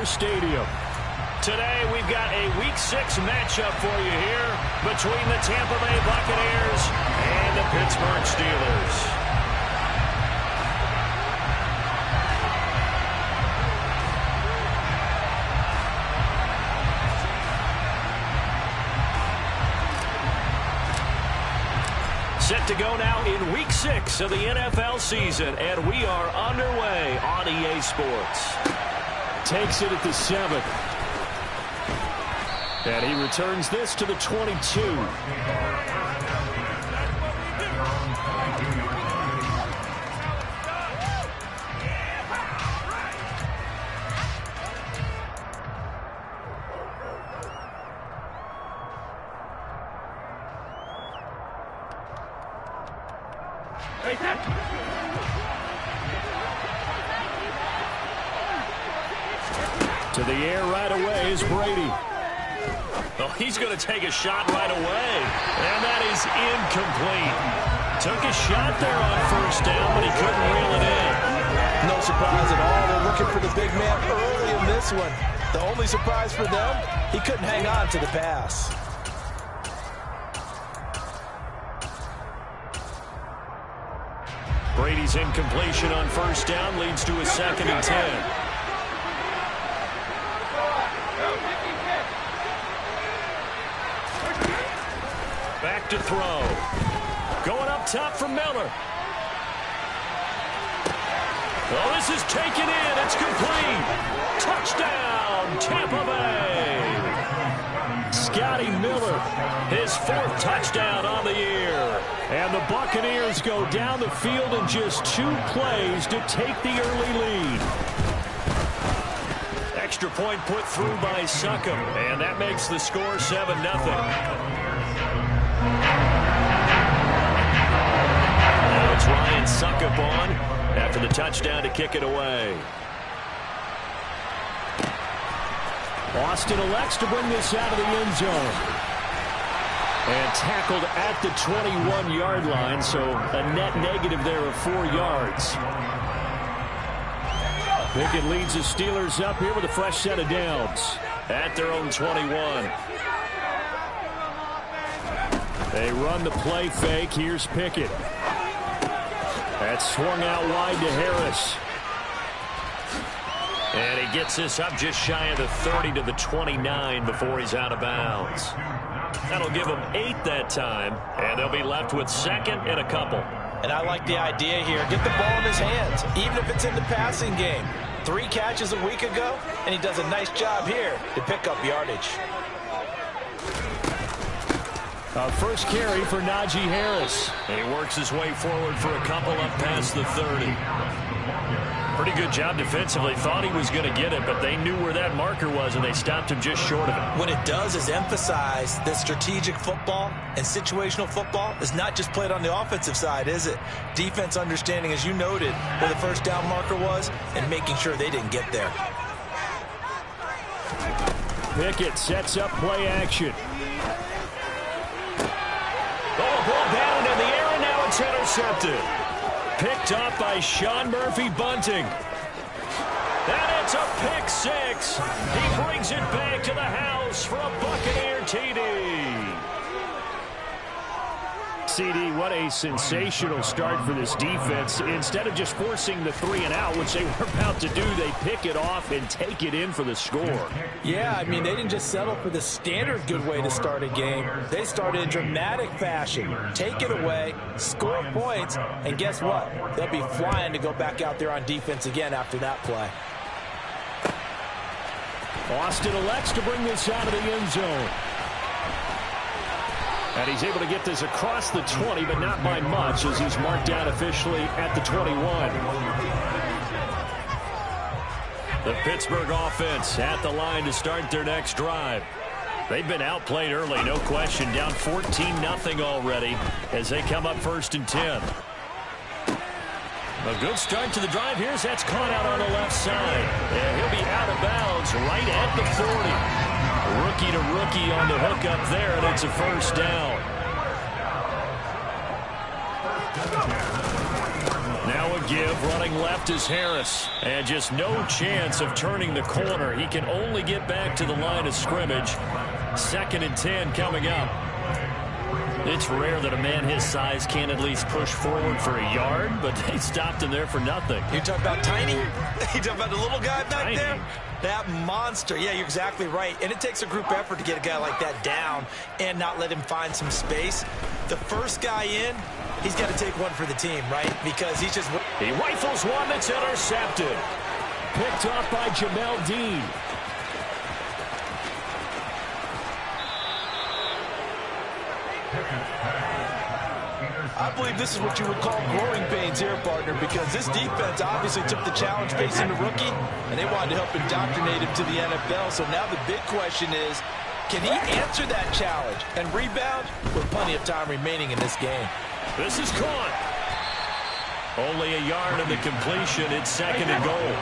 Ogbooker Stadium. Today we've got a Week 6 matchup for you here between the Tampa Bay Buccaneers and the Pittsburgh Steelers. Set to go now in Week 6 of the NFL season, and we are underway on EA Sports. Takes it at the 7. And he returns this to the 22. To the air right away is Brady. Oh, he's going to take a shot right away. And that is incomplete. Took a shot there on first down, but he couldn't reel it in. No surprise at all. They're looking for the big man early in this one. The only surprise for them, he couldn't hang on to the pass. Brady's incompletion on first down leads to a 2nd and 10. Back to throw. Going up top for Miller. Oh, this is taken in. It's complete. Touchdown, Tampa Bay. Scotty Miller, his 4th touchdown on the year. And the Buccaneers go down the field in just 2 plays to take the early lead. Extra point put through by Succop, and that makes the score 7-0. Now it's Ryan Succop on after the touchdown to kick it away. Austin elects to bring this out of the end zone. And tackled at the 21-yard line, so a net negative there of 4 yards. Pickett leads the Steelers up here with a fresh set of downs at their own 21. They run the play fake. Here's Pickett. That's swung out wide to Harris. And he gets this up just shy of the 30 to the 29 before he's out of bounds. That'll give them 8 that time, and they'll be left with 2nd and a couple. And I like the idea here. Get the ball in his hands, even if it's in the passing game. 3 catches a week ago, and he does a nice job here to pick up yardage. First carry for Najee Harris. And he works his way forward for a couple up past the 30. Pretty good job defensively. Thought he was going to get it, but they knew where that marker was, and they stopped him just short of it. What it does is emphasize that strategic football and situational football is not just played on the offensive side, is it? Defense understanding, as you noted, where the first down marker was and making sure they didn't get there. Pickett sets up play action. Oh, ball batted in the air, and now it's intercepted. Picked up by Sean Murphy-Bunting. And it's a pick 6. He brings it back to the house for a Buccaneer TD. CD, what a sensational start for this defense. Instead of just forcing the 3-and-out, which they were about to do, they pick it off and take it in for the score. Yeah, I mean, they didn't just settle for the standard good way to start a game. They started in dramatic fashion. Take it away, score points, and guess what? They'll be flying to go back out there on defense again after that play. Austin elects to bring this out of the end zone. And he's able to get this across the 20, but not by much, as he's marked down officially at the 21. The Pittsburgh offense at the line to start their next drive. They've been outplayed early, no question, down 14-0 already as they come up 1st and 10. A good start to the drive. Here's that's caught out on the left side. And he'll be out of bounds right at the 40. Rookie to rookie on the hook up there, and it's a first down. Now a give, running left is Harris. And just no chance of turning the corner. He can only get back to the line of scrimmage. 2nd and 10 coming up. It's rare that a man his size can at least push forward for a yard, but they stopped him there for nothing. You talking about tiny? You talking about the little guy back there? That monster. Yeah, you're exactly right. And it takes a group effort to get a guy like that down and not let him find some space. The first guy in, he's got to take one for the team, right? Because he's just... He rifles one that's intercepted. Picked up by Jamel Dean. I believe this is what you would call growing pains here, partner, because this defense obviously took the challenge facing the rookie, and they wanted to help indoctrinate him to the NFL. So now the big question is, can he answer that challenge and rebound with plenty of time remaining in this game? This is caught. Only a yard in the completion. It's 2nd and goal.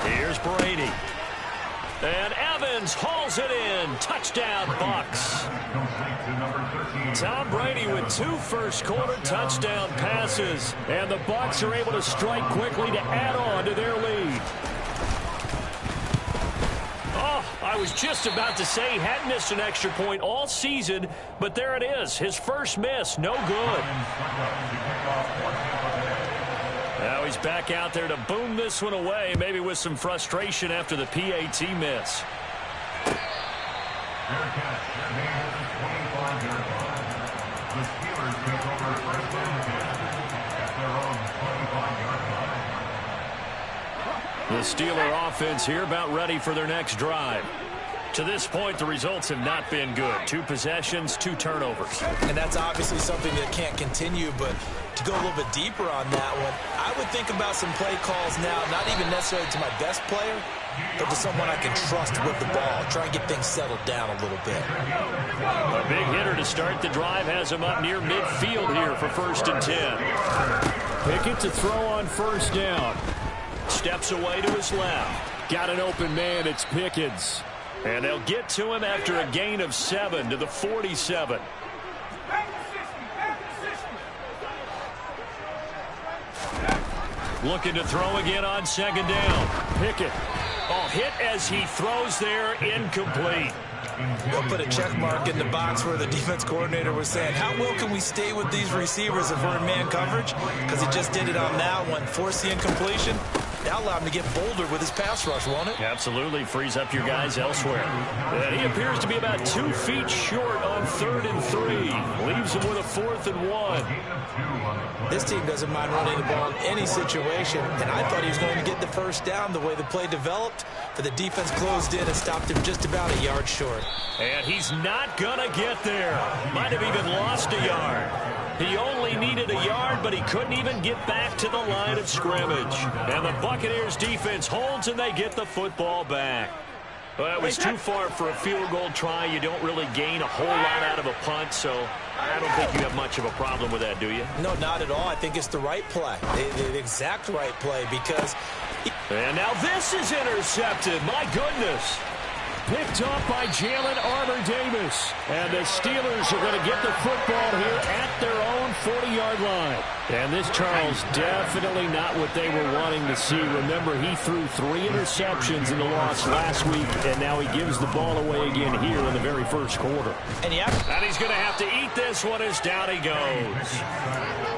Here's Brady. And Evans hauls it in. Touchdown, Bucs. Tom Brady with 2 first-quarter touchdown passes. And the Bucs are able to strike quickly to add on to their lead. Oh, I was just about to say he hadn't missed an extra point all season, but there it is. His first miss, no good. Now he's back out there to boom this one away, maybe with some frustration after the PAT miss. The Steeler offense here about ready for their next drive. To this point, the results have not been good. 2 possessions, 2 turnovers. And that's obviously something that can't continue, but to go a little bit deeper on that one, I would think about some play calls now, not even necessarily to my best player, but to someone I can trust with the ball. Try and get things settled down a little bit. A big hitter to start the drive has him up near midfield here for 1st and 10. Pickett to throw on 1st down. Steps away to his left. Got an open man, it's Pickens. And they'll get to him after a gain of 7 to the 47. Looking to throw again on 2nd down. Pickett. Oh, hit as he throws there, incomplete. They'll put a check mark in the box where the defense coordinator was saying, how well can we stay with these receivers if we're in man coverage? Because he just did it on that one. Force the incompletion. That'll allow him to get bolder with his pass rush, won't it? Absolutely. Frees up your guys elsewhere. And he appears to be about 2 feet short on 3rd and 3. Leaves him with a 4th and 1. This team doesn't mind running the ball in any situation, and I thought he was going to get the 1st down the way the play developed, but the defense closed in and stopped him just about a yard short. And he's not going to get there. Might have even lost a yard. He only needed a yard, but he couldn't even get back to the line of scrimmage. And the Buccaneers defense holds, and they get the football back. Well, it was too far for a field goal try. You don't really gain a whole lot out of a punt, so I don't think you have much of a problem with that, do you? No, not at all. I think it's the right play, the exact right play, because... And now this is intercepted. My goodness. Picked up by Jalen Armour-Davis. And the Steelers are going to get the football here at their own 40-yard line. And this, Charles, definitely not what they were wanting to see. Remember, he threw 3 interceptions in the loss last week, and now he gives the ball away again here in the very 1st quarter. And he's going to have to eat this one as down he goes.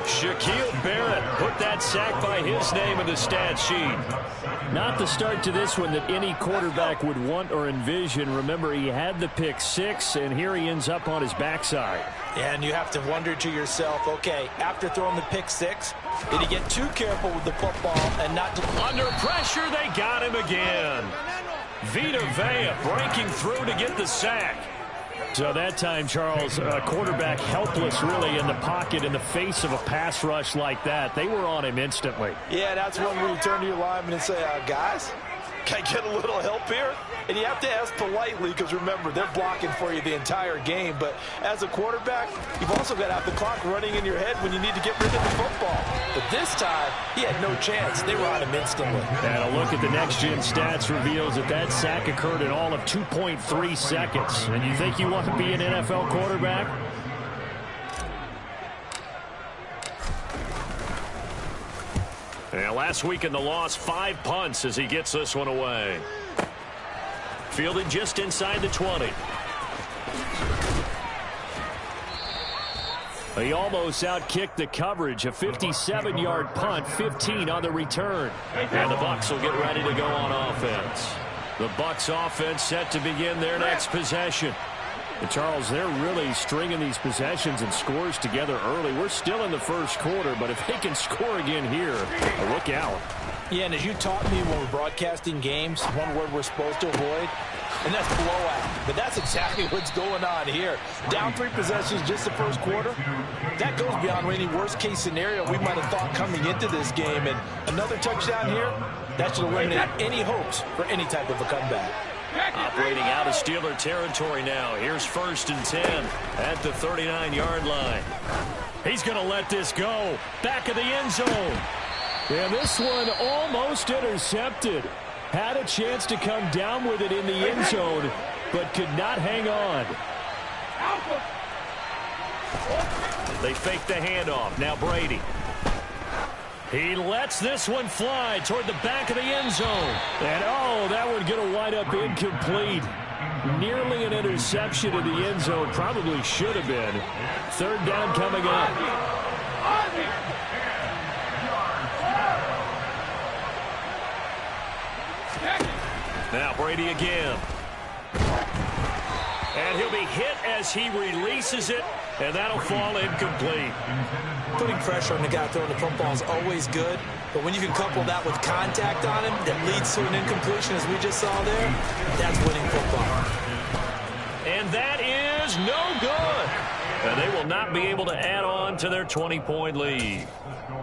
Shaquille Barrett put that sack by his name in the stat sheet. Not the start to this one that any quarterback would want or envision. Remember, he had the pick 6, and here he ends up on his backside. And you have to wonder to yourself, okay, after throwing the pick 6, did he get too careful with the football and not... Under pressure, they got him again. Vita Vea breaking through to get the sack. So that time, Charles, quarterback helpless really in the pocket in the face of a pass rush like that. They were on him instantly. Yeah, that's when we turn to your lineman and say, guys, Can I get a little help here? And you have to ask politely because, remember, they're blocking for you the entire game. But as a quarterback, you've also got to have the clock running in your head when you need to get rid of the football. But this time, he had no chance. They were on him instantly. And a look at the next-gen stats reveals that sack occurred in all of 2.3 seconds. And you think you want to be an NFL quarterback? And last week in the loss, 5 punts as he gets this one away. Fielded just inside the 20. He almost outkicked the coverage. A 57-yard punt, 15 on the return. And the Bucs will get ready to go on offense. The Bucs offense set to begin their next possession. And Charles, they're really stringing these possessions and scores together early. We're still in the first quarter, but if they can score again here, look out. Yeah, and as you taught me when we're broadcasting games, one word we're supposed to avoid, and that's blowout. But that's exactly what's going on here. Down 3 possessions just the first quarter. That goes beyond any worst-case scenario we might have thought coming into this game. And another touchdown here, that should eliminate any hopes for any type of a comeback. Operating out of Steeler territory now. Here's 1st and 10 at the 39-yard line. He's going to let this go. Back of the end zone. And this one almost intercepted. Had a chance to come down with it in the end zone, but could not hang on. They fake the handoff. Now Brady. He lets this one fly toward the back of the end zone. And, oh, that one going to wind up incomplete. Nearly an interception in the end zone. Probably should have been. 3rd down coming up. Now Brady again. And he'll be hit as he releases it, and that'll fall incomplete. Putting pressure on the guy throwing the football is always good, but when you can couple that with contact on him that leads to an incompletion, as we just saw there, that's winning football. And that is no good. And they will not be able to add on to their 20-point lead.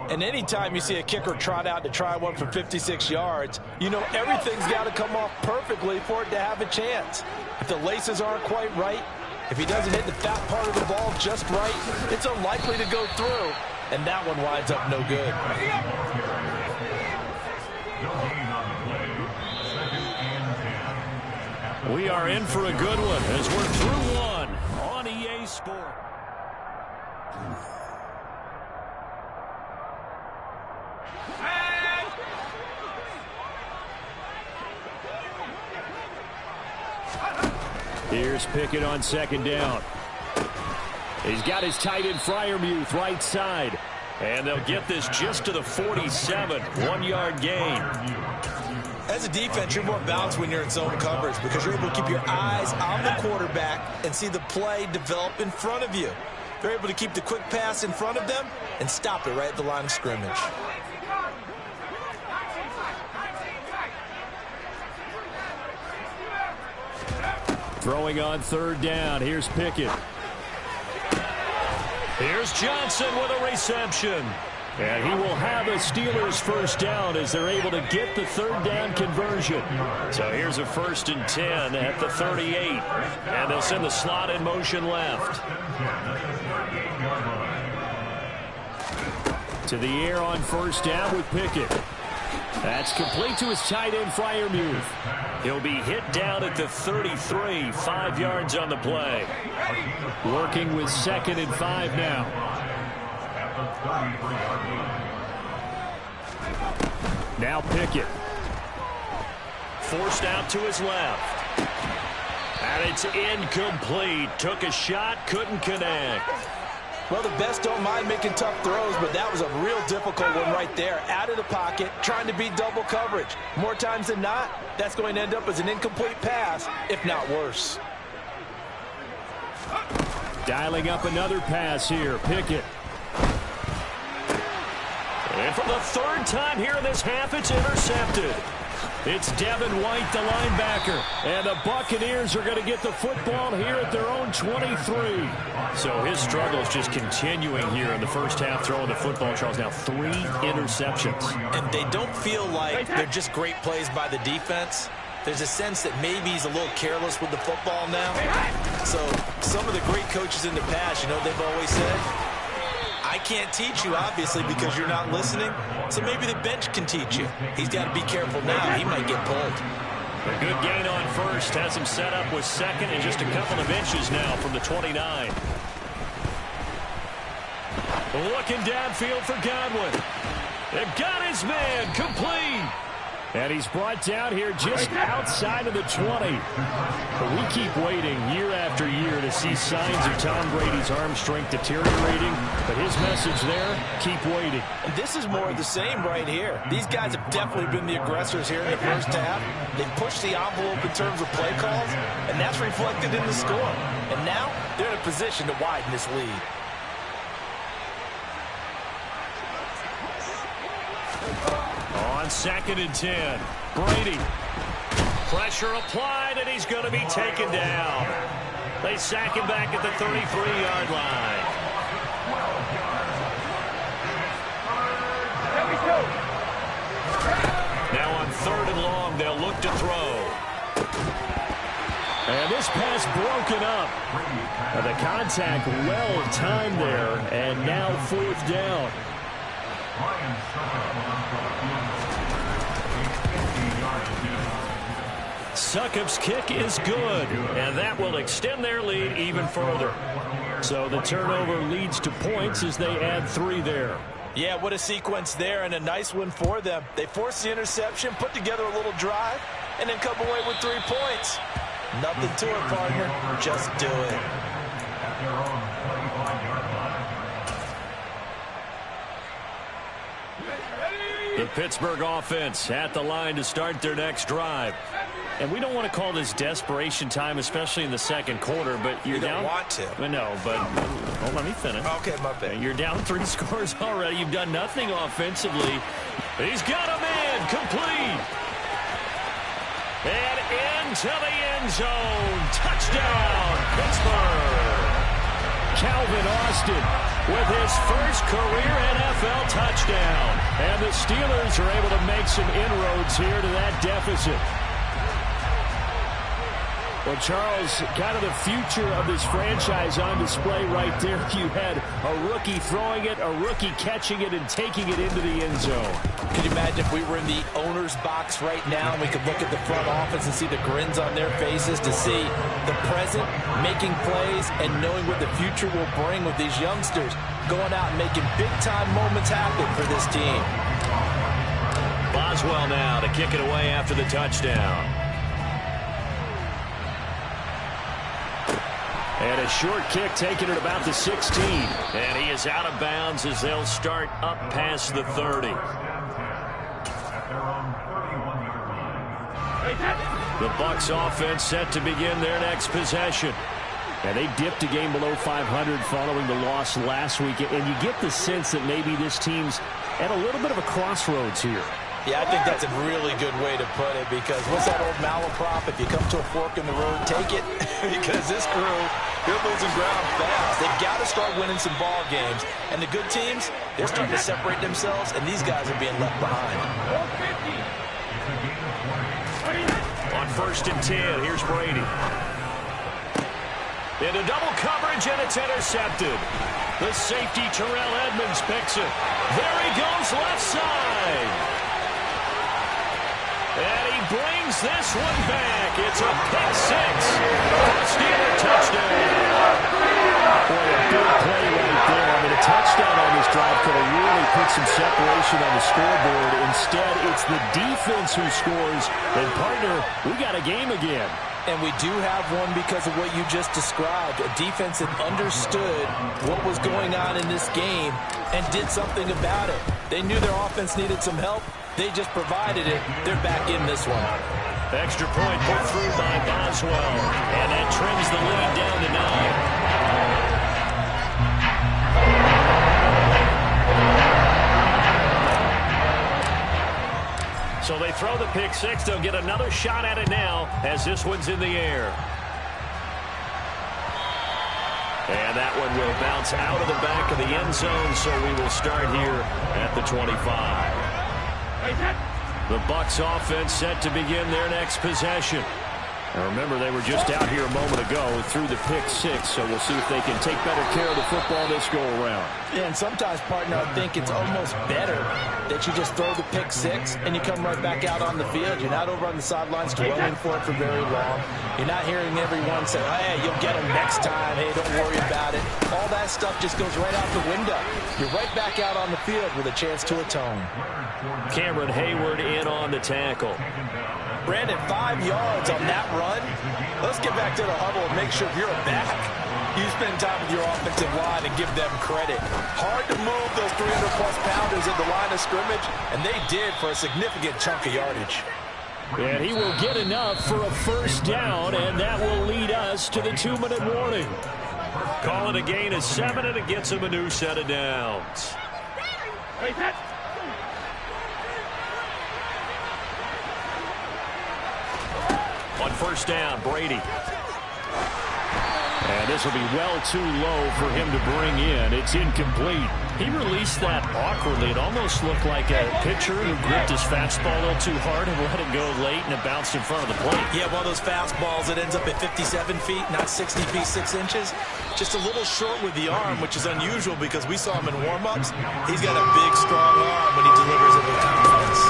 And anytime you see a kicker trot out to try one from 56 yards, you know everything's got to come off perfectly for it to have a chance. If the laces aren't quite right, if he doesn't hit the fat part of the ball just right, it's unlikely to go through, and that one winds up no good. We are in for a good one as we're through one on EA Sports. Here's Pickett on 2nd down. He's got his tight end Freiermuth right side. And they'll get this just to the 47. 1-yard gain. As a defense, you're more balanced when you're in zone coverage because you're able to keep your eyes on the quarterback and see the play develop in front of you. They're able to keep the quick pass in front of them and stop it right at the line of scrimmage. Throwing on 3rd down. Here's Pickett. Here's Johnson with a reception. And he will have a Steelers 1st down as they're able to get the 3rd down conversion. So here's a 1st and 10 at the 38. And they'll send the slot in motion left. To the air on 1st down with Pickett. That's complete to his tight end, Freiermuth. He'll be hit down at the 33, 5 yards on the play. Working with 2nd and 5 now. Now Pickett. Forced out to his left. And it's incomplete. Took a shot, couldn't connect. Well, the best don't mind making tough throws, but that was a real difficult one right there. Out of the pocket, trying to beat double coverage. More times than not, that's going to end up as an incomplete pass, if not worse. Dialing up another pass here, Pickett. And for the 3rd time here in this half, it's intercepted. It's Devin White, the linebacker. And the Buccaneers are going to get the football here at their own 23. So his struggle is just continuing here in the first half, throwing the football. Charles, now 3 interceptions. And they don't feel like they're just great plays by the defense. There's a sense that maybe he's a little careless with the football now. So some of the great coaches in the past, you know, they've always said, I can't teach you, obviously, because you're not listening. So maybe the bench can teach you. He's got to be careful now. He might get pulled. A good gain on first. Has him set up with second and just a couple of inches now from the 29. Looking downfield for Godwin. They've got his man complete. And he's brought down here just outside of the 20. But we keep waiting year after year to see signs of Tom Brady's arm strength deteriorating. But his message there, keep waiting. And this is more of the same right here. These guys have definitely been the aggressors here in the first half. They pushed the envelope in terms of play calls, and that's reflected in the score. And now they're in a position to widen this lead. On 2nd and 10, Brady. Pressure applied, and he's going to be taken down. They sack him back at the 33-yard line. Now on 3rd and long, they'll look to throw. And this pass broken up. The contact well timed there, and now 4th down. Succop's kick is good, and that will extend their lead even further. So the turnover leads to points as they add 3 there. Yeah, what a sequence there, and a nice one for them. They forced the interception, put together a little drive, and then come away with 3 points. Nothing to it, partner. Just do it. The Pittsburgh offense at the line to start their next drive. And we don't want to call this desperation time, especially in the second quarter, but you're down. You don't want to. No, but let me finish. Okay, my bad. You're down 3 scores already. You've done nothing offensively. He's got a man complete. And into the end zone. Touchdown, Pittsburgh. Calvin Austin with his first career NFL touchdown. And the Steelers are able to make some inroads here to that deficit. Well, Charles, kind of the future of this franchise on display right there. You had a rookie throwing it, a rookie catching it, and taking it into the end zone. Could you imagine if we were in the owner's box right now and we could look at the front office and see the grins on their faces, to see the present making plays and knowing what the future will bring with these youngsters going out and making big-time moments happen for this team. Boswell now to kick it away after the touchdown. And a short kick taken at about the 16. And he is out of bounds as they'll start up past the 30. The Bucs offense set to begin their next possession. And they dipped a game below 500 following the loss last week. And you get the sense that maybe this team's at a little bit of a crossroads here. Yeah, I think that's a really good way to put it, because what's that old malaprop? If you come to a fork in the road, take it. Because this crew, they're losing ground fast. They've got to start winning some ball games. And the good teams, they're starting to separate themselves, and these guys are being left behind. On 1st and 10, here's Brady. Into double coverage, and it's intercepted. The safety, Terrell Edmonds, picks it. There he goes, left side. And he brings this one back. It's a pick 6. Steeler touchdown. Boy, a big play right there. I mean, a touchdown on this drive could have really put some separation on the scoreboard. Instead, it's the defense who scores. And, partner, we got a game again. And we do have one because of what you just described. A defense that understood what was going on in this game and did something about it. They knew their offense needed some help. They just provided it. They're back in this one. Extra point put through by Boswell. And that trims the lead down to 9. So they throw the pick six. They'll get another shot at it now as this one's in the air. And that one will bounce out of the back of the end zone, so we will start here at the 25. The Bucs offense set to begin their next possession. Now remember, they were just out here a moment ago through the pick six, so we'll see if they can take better care of the football this go-around. Yeah, and sometimes, partner, I think it's almost better that you just throw the pick six and you come right back out on the field. You're not over on the sidelines dwelling for it for very long. You're not hearing everyone say, hey, you'll get them next time. Hey, don't worry about it. All that stuff just goes right out the window. You're right back out on the field with a chance to atone. Cameron Hayward in on the tackle. Brandon, 5 yards on that run. Let's get back to the huddle and make sure you're back. You spend time with your offensive line and give them credit. Hard to move those 300-plus pounders at the line of scrimmage, and they did for a significant chunk of yardage. And he will get enough for a first down, and that will lead us to the 2-minute warning. Calling a gain of 7, and it gets him a new set of downs. On first down, Brady. And this will be well too low for him to bring in. It's incomplete. He released that awkwardly. It almost looked like a pitcher who gripped his fastball a little too hard and let it go late, and it bounced in front of the plate. Yeah, one of those fastballs that ends up at 57 feet, not 60 feet, 6 inches. Just a little short with the arm, which is unusual because we saw him in warm-ups. He's got a big, strong arm when he delivers it with confidence.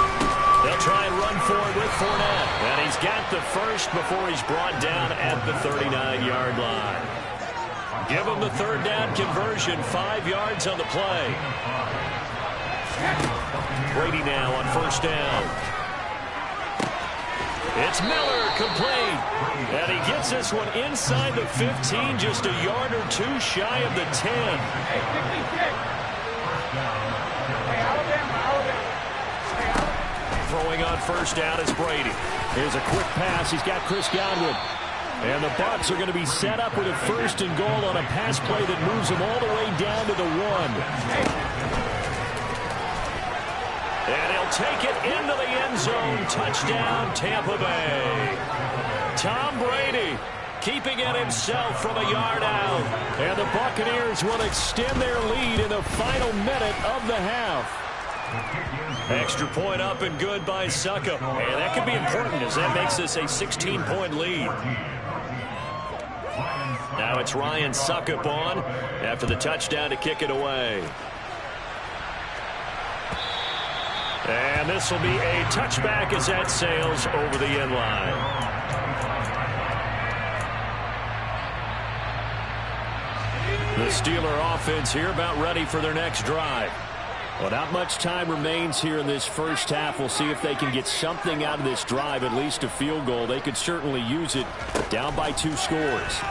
They'll try and run for it with Fournette. And he's got the first before he's brought down at the 39-yard line. Give him the third down conversion, 5 yards on the play. Brady now on first down. It's Miller, complete. And he gets this one inside the 15, just a yard or two shy of the 10. Throwing on first down is Brady. Here's a quick pass. He's got Chris Godwin. And the Bucs are going to be set up with a first and goal on a pass play that moves them all the way down to the 1. And he'll take it into the end zone. Touchdown, Tampa Bay. Tom Brady keeping it himself from a yard out. And the Buccaneers will extend their lead in the final minute of the half. Extra point up and good by Succop. And that could be important as that makes this a 16-point lead. Now it's Ryan Succop on after the touchdown to kick it away. And this will be a touchback as that sails over the end line. The Steeler offense here about ready for their next drive. Well, not much time remains here in this first half. We'll see if they can get something out of this drive, at least a field goal. They could certainly use it down by 2 scores.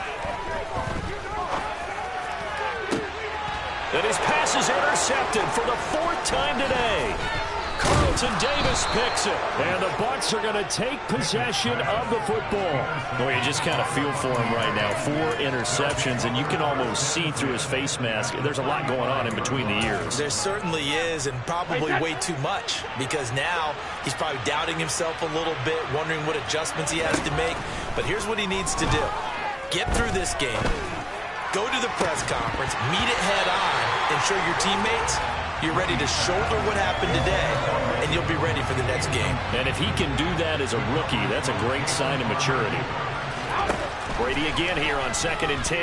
And his pass is intercepted for the 4th time today. Carlton Davis picks it. And the Bucs are going to take possession of the football. Well, you just kind of feel for him right now. 4 interceptions, and you can almost see through his face mask. There's a lot going on in between the ears. There certainly is, and probably way too much, because now he's probably doubting himself a little bit, wondering what adjustments he has to make. But here's what he needs to do. Get through this game. Go to the press conference, meet it head on, and show your teammates you're ready to shoulder what happened today, and you'll be ready for the next game. And if he can do that as a rookie, that's a great sign of maturity. Brady again here on 2nd and 10.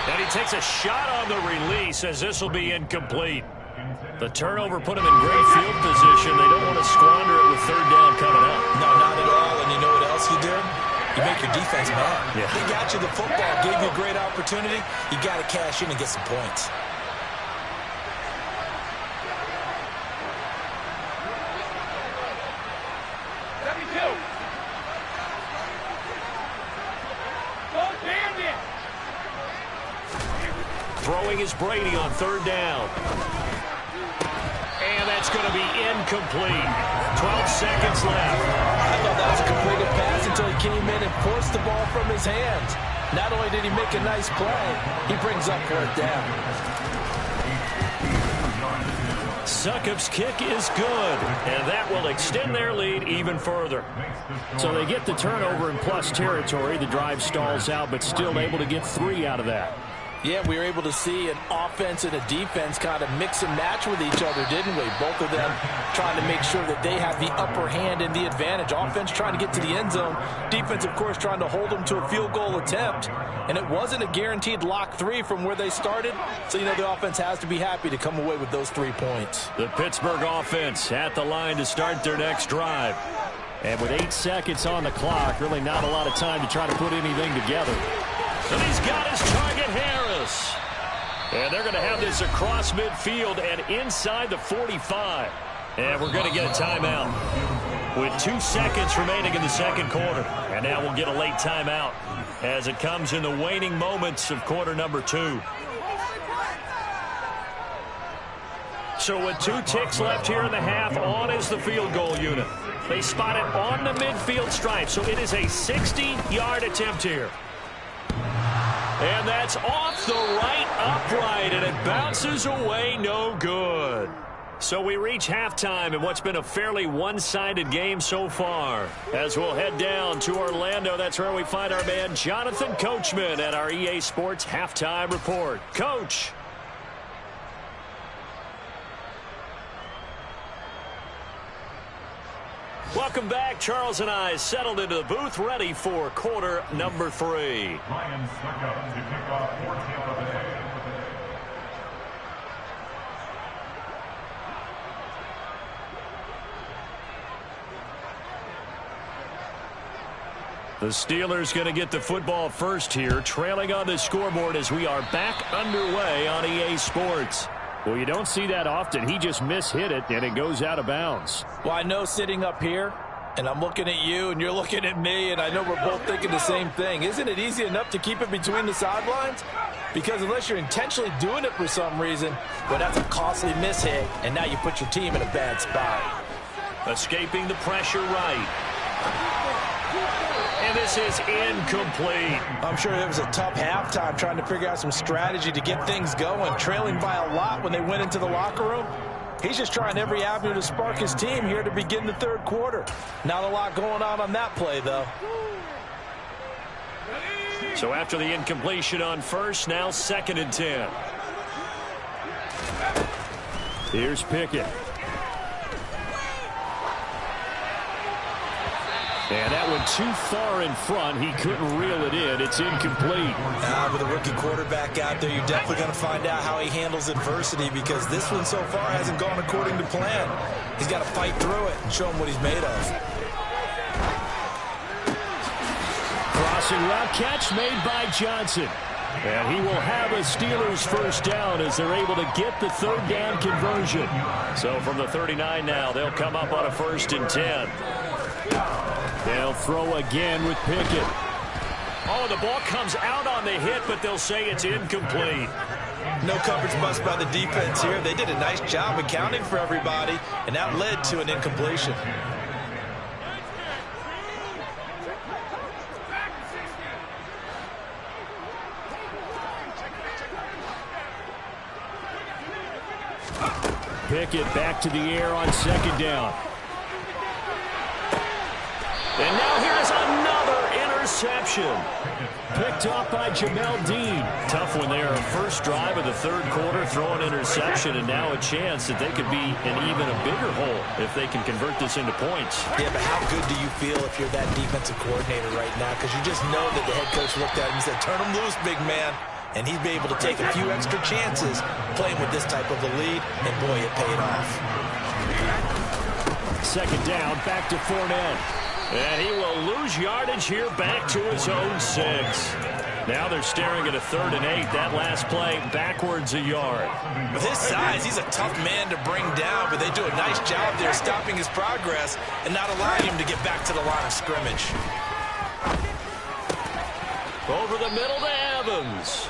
And he takes a shot on the release as this will be incomplete. The turnover put him in great field position. They don't want to squander it with 3rd down coming up. No, not at all. And you know what else you do? You make your defense mad. Yeah. They got you the football, gave you a great opportunity. You got to cash in and get some points. Throwing is Brady on 3rd down. And that's going to be incomplete. 12 seconds left. I thought that was a completed pass until he came in and forced the ball from his hands. Not only did he make a nice play, he brings up 4th down. Succop's kick is good, and that will extend their lead even further. So they get the turnover in plus territory. The drive stalls out, but still able to get 3 out of that. Yeah, we were able to see an offense and a defense kind of mix and match with each other, didn't we? Both of them trying to make sure that they have the upper hand and the advantage. Offense trying to get to the end zone. Defense, of course, trying to hold them to a field goal attempt. And it wasn't a guaranteed lock 3 from where they started. So, you know, the offense has to be happy to come away with those 3 points. The Pittsburgh offense at the line to start their next drive. And with 8 seconds on the clock, really not a lot of time to try to put anything together. And he's got his target, Harris. And they're going to have this across midfield and inside the 45. And we're going to get a timeout with 2 seconds remaining in the second quarter. And now we'll get a late timeout as it comes in the waning moments of quarter number 2. So with 2 ticks left here in the half, on is the field goal unit. They spot it on the midfield stripe, so it is a 60-yard attempt here. And that's off the right upright, and it bounces away no good. So we reach halftime in what's been a fairly one-sided game so far. As we'll head down to Orlando, that's where we find our man Jonathan Coachman at our EA Sports Halftime Report. Coach. Welcome back. Charles and I settled into the booth, ready for quarter number 3. Lions stuck up to kick off 14th of the day. The Steelers going to get the football first here, trailing on the scoreboard as we are back underway on EA Sports. Well, you don't see that often. He just mishit it, and it goes out of bounds. Well, I know sitting up here, and I'm looking at you, and you're looking at me, and I know we're both thinking the same thing. Isn't it easy enough to keep it between the sidelines? Because unless you're intentionally doing it for some reason, well, that's a costly mishit, and now you put your team in a bad spot. Escaping the pressure right. And this is incomplete. I'm sure it was a tough halftime trying to figure out some strategy to get things going, trailing by a lot when they went into the locker room. He's just trying every avenue to spark his team here to begin the third quarter. Not a lot going on that play, though. So after the incompletion on first, now 2nd and 10. Here's Pickett. And that one too far in front. He couldn't reel it in. It's incomplete. With a rookie quarterback out there, you're definitely going to find out how he handles adversity, because this one so far hasn't gone according to plan. He's got to fight through it and show him what he's made of. Crossing route catch made by Johnson. And he will have a Steelers first down as they're able to get the 3rd down conversion. So from the 39 now, they'll come up on a 1st and 10. They'll throw again with Pickett. Oh, the ball comes out on the hit, but they'll say it's incomplete. No coverage bust by the defense here. They did a nice job accounting for everybody, and that led to an incompletion. Pickett back to the air on 2nd down. And now here's another interception. Picked up by Jamel Dean. Tough one there. First drive of the 3rd quarter, throw an interception, and now a chance that they could be in even a bigger hole if they can convert this into points. Yeah, but how good do you feel if you're that defensive coordinator right now? Because you just know that the head coach looked at him and said, turn him loose, big man. And he'd be able to take a few extra chances playing with this type of a lead, and boy, it paid off. 2nd down, back to Fournette. And he will lose yardage here back to his own 6. Now they're staring at a 3rd and 8. That last play backwards a yard. With his size, he's a tough man to bring down, but they do a nice job there stopping his progress and not allowing him to get back to the line of scrimmage. Over the middle to Evans.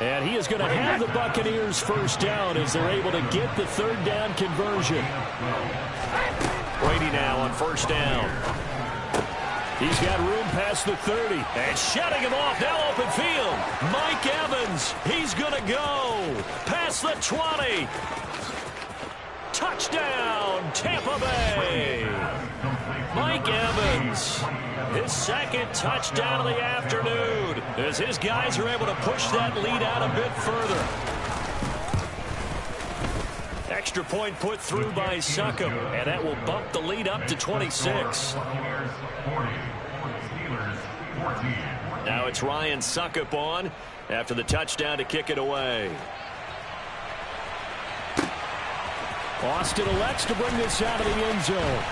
And he is going to have the Buccaneers first down as they're able to get the 3rd down conversion. Brady now on 1st down. He's got room past the 30. And shutting him off, now open field. Mike Evans, he's going to go past the 20. Touchdown, Tampa Bay. Mike Evans, his second touchdown of the afternoon, as his guys are able to push that lead out a bit further. Extra point put through by Succop, and that will bump the lead up to 26. Now it's Ryan Succop on after the touchdown to kick it away. Austin elects to bring this out of the end zone.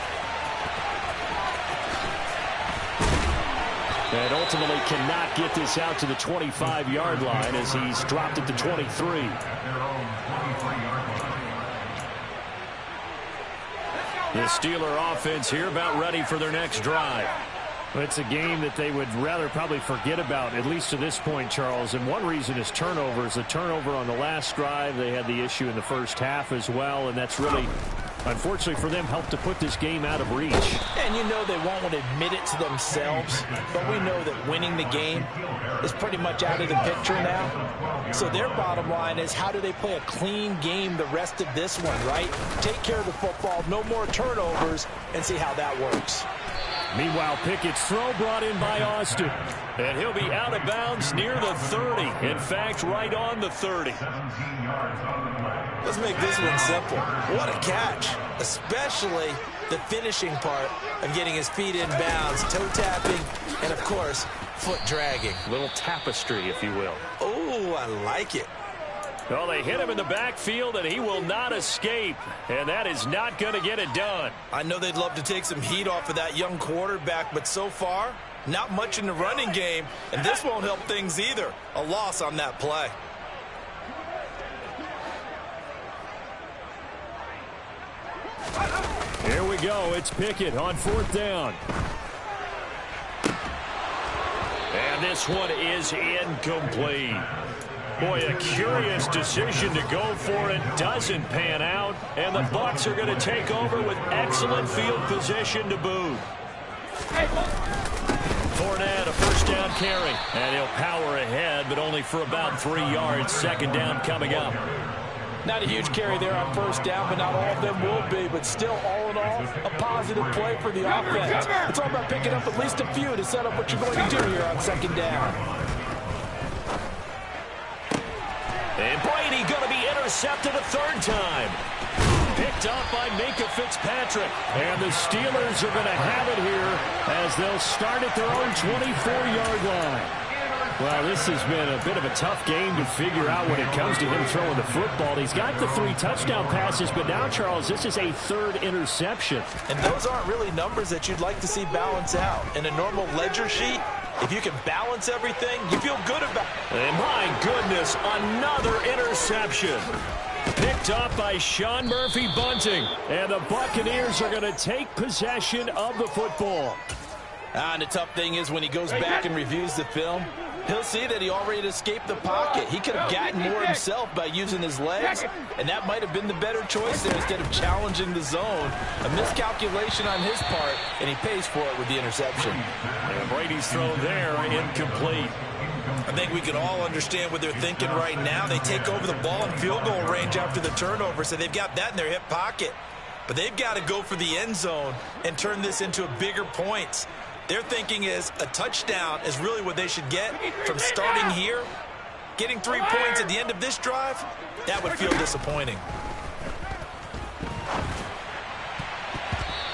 And ultimately cannot get this out to the 25-yard line as he's dropped at the 23. The Steeler offense here about ready for their next drive. It's a game that they would rather probably forget about, at least to this point, Charles. And one reason is turnovers. A turnover on the last drive. They had the issue in the first half as well, and that's really, unfortunately for them, helped to put this game out of reach. And you know they won't want to admit it to themselves, but we know that winning the game is pretty much out of the picture now. So their bottom line is, how do they play a clean game the rest of this one, right? Take care of the football, no more turnovers, and see how that works. Meanwhile, Pickett's throw brought in by Austin. And he'll be out of bounds near the 30. In fact, right on the 30. Let's make this one simple. What a catch, especially the finishing part of getting his feet in bounds, toe tapping, and of course, foot dragging. A little tapestry, if you will. Oh, I like it. Well, they hit him in the backfield, and he will not escape. And that is not going to get it done. I know they'd love to take some heat off of that young quarterback, but so far, not much in the running game, and this won't help things either. A loss on that play. Here we go. It's Pickett on 4th down. And this one is incomplete. Boy, a curious decision to go for it. Doesn't pan out. And the Bucs are going to take over with excellent field position to boot. Fournette, a first down carry. And he'll power ahead, but only for about 3 yards. Second down coming up. Not a huge carry there on first down, but not all of them will be. But still, all in all, a positive play for the offense. It's all about picking up at least a few to set up what you're going to do here on second down. And Brady going to be intercepted a third time. Picked up by Minkah Fitzpatrick. And the Steelers are going to have it here as they'll start at their own 24-yard line. Well, this has been a bit of a tough game to figure out when it comes to him throwing the football. He's got the 3 touchdown passes, but now, Charles, this is a 3rd interception. And those aren't really numbers that you'd like to see balance out. In a normal ledger sheet, if you can balance everything, you feel good about it. And my goodness, another interception. Picked up by Sean Murphy-Bunting. And the Buccaneers are going to take possession of the football. And the tough thing is when he goes back and reviews the film, he'll see that he already escaped the pocket. He could have gotten more himself by using his legs, and that might have been the better choice there instead of challenging the zone. A miscalculation on his part, and he pays for it with the interception. And Brady's throw there, incomplete. I think we can all understand what they're thinking right now. They take over the ball in field goal range after the turnover, so they've got that in their hip pocket. But they've got to go for the end zone and turn this into a bigger points. Their thinking is a touchdown is really what they should get from starting here. Getting 3 points at the end of this drive, that would feel disappointing.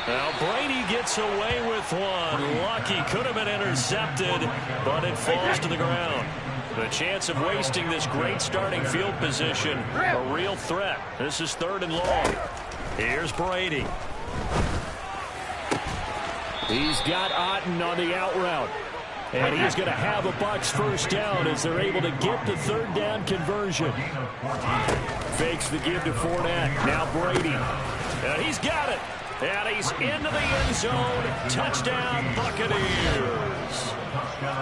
Now Brady gets away with one. Lucky, could have been intercepted, but it falls to the ground. The chance of wasting this great starting field position, a real threat. This is 3rd and long. Here's Brady. He's got Otten on the out route. And he's going to have a Bucs first down as they're able to get the 3rd down conversion. Fakes the give to Fournette. Now Brady. And he's got it. And he's into the end zone. Touchdown, Buccaneers.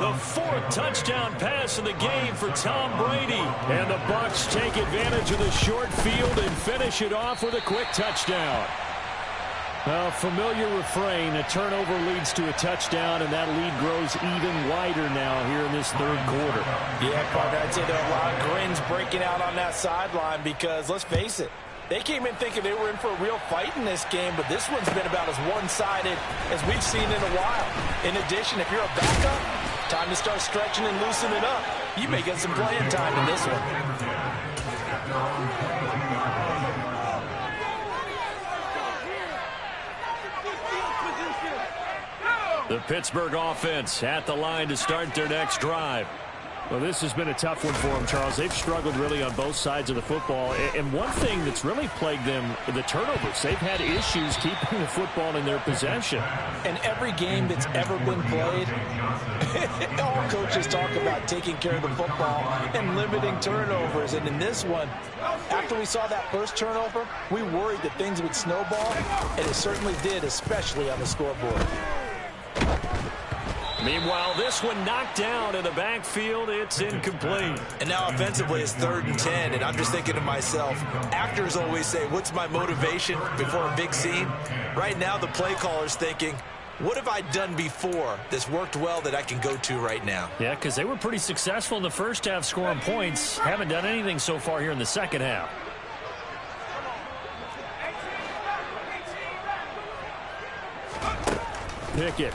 The 4th touchdown pass of the game for Tom Brady. And the Bucs take advantage of the short field and finish it off with a quick touchdown. A familiar refrain, a turnover leads to a touchdown, and that lead grows even wider now here in this 3rd quarter. Yeah, Parker, I'd say there are a lot of grins breaking out on that sideline because, let's face it, They came in thinking they were in for a real fight in this game, but this one's been about as one-sided as we've seen in a while. In addition, if you're a backup, time to start stretching and loosening up. You may get some playing time in this one. The Pittsburgh offense at the line to start their next drive. Well, this has been a tough one for them, Charles. They've struggled really on both sides of the football. And one thing that's really plagued them, the turnovers. They've had issues keeping the football in their possession. In every game that's ever been played, all coaches talk about taking care of the football and limiting turnovers. And in this one, after we saw that first turnover, we worried that things would snowball, and it certainly did, especially on the scoreboard. Meanwhile, this one knocked down in the backfield. It's incomplete. And now offensively it's 3rd and 10, and I'm just thinking to myself, actors always say, what's my motivation before a big scene? Right now the play caller's thinking, what have I done before that's worked well that I can go to right now? Yeah, because they were pretty successful in the first half scoring points. Haven't done anything so far here in the second half. Pickett.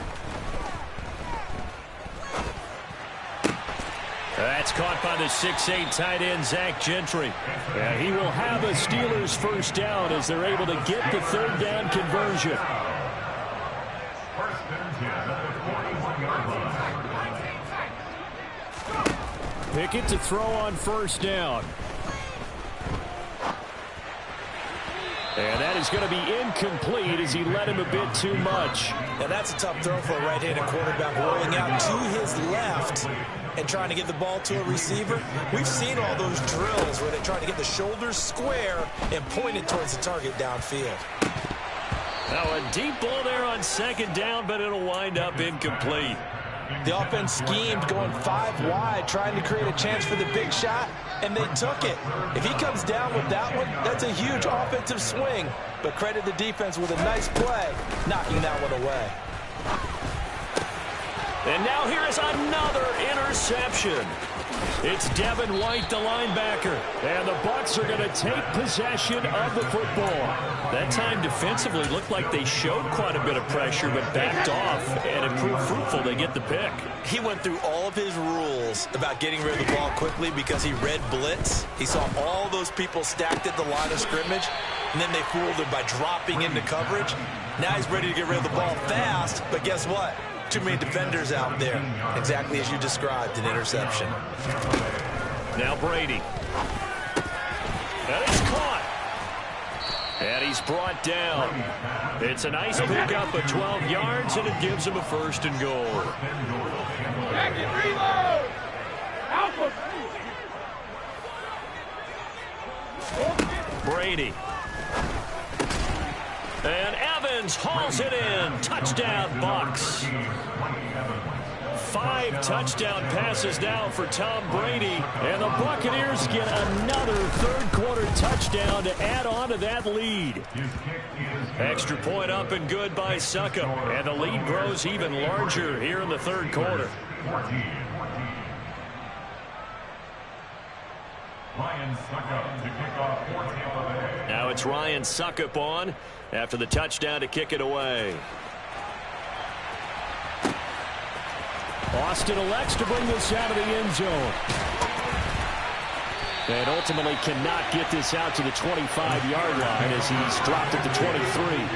That's caught by the 6'8" tight end, Zach Gentry. And he will have a Steelers first down as they're able to get the 3rd down conversion. Pickett to throw on first down. And that is going to be incomplete as he led him a bit too much. Now that's a tough throw for a right-handed quarterback, rolling out to his left and trying to get the ball to a receiver. We've seen all those drills where they try to get the shoulders square and point it towards the target downfield. Now a deep ball there on 2nd down, but it'll wind up incomplete. The offense schemed going 5 wide, trying to create a chance for the big shot, and they took it. If he comes down with that one, that's a huge offensive swing. But credit the defense with a nice play, knocking that one away. And now here is another interception. It's Devin White, the linebacker. And the Bucs are going to take possession of the football. That time defensively looked like they showed quite a bit of pressure, but backed off, and it proved fruitful. They get the pick. He went through all of his rules about getting rid of the ball quickly because he read blitz. He saw all those people stacked at the line of scrimmage, and then they fooled him by dropping into coverage. Now he's ready to get rid of the ball fast, but guess what? Too many defenders out there. Exactly as you described, an interception. Now Brady. And he's caught. And he's brought down. It's a nice pickup of 12 yards, and it gives him a 1st and goal. Brady. And Evans hauls it in. Touchdown, Bucs. 5 touchdown passes now for Tom Brady. And the Buccaneers get another 3rd quarter touchdown to add on to that lead. Extra point up and good by Suckup. And the lead grows even larger here in the 3rd quarter. Now it's Ryan Suckup on after the touchdown to kick it away. Austin elects to bring this out of the end zone. And ultimately cannot get this out to the 25-yard line as he's dropped at the 23.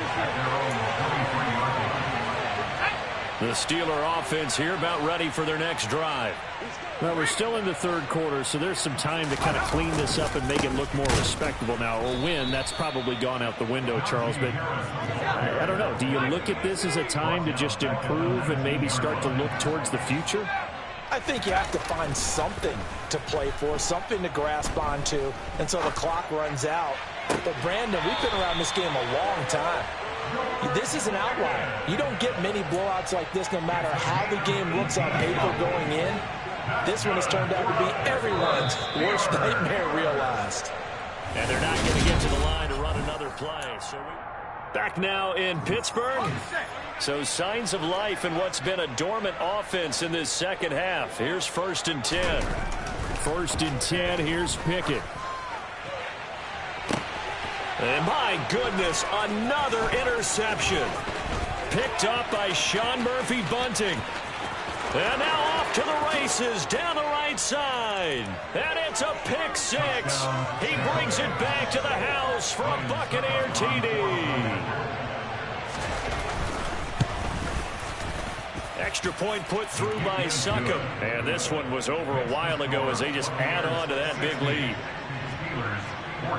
The Steeler offense here about ready for their next drive. Well, we're still in the 3rd quarter, so there's some time to kind of clean this up and make it look more respectable now. Or win, that's probably gone out the window, Charles. But I don't know. Do you look at this as a time to just improve and maybe start to look towards the future? I think you have to find something to play for, something to grasp onto until the clock runs out. But, Brandon, we've been around this game a long time. This is an outlier. You don't get many blowouts like this no matter how the game looks on paper going in. This one has turned out to be everyone's worst nightmare realized. And they're not going to get to the line to run another play. So back now in Pittsburgh. So signs of life in what's been a dormant offense in this second half. Here's 1st and 10. 1st and 10. Here's Pickett. And my goodness, another interception. Picked up by Sean Murphy Bunting. And now off to the races down the right side. And it's a pick six. He brings it back to the house for a Buccaneer TD. Extra point put through by Succop. And this one was over a while ago as they just add on to that big lead.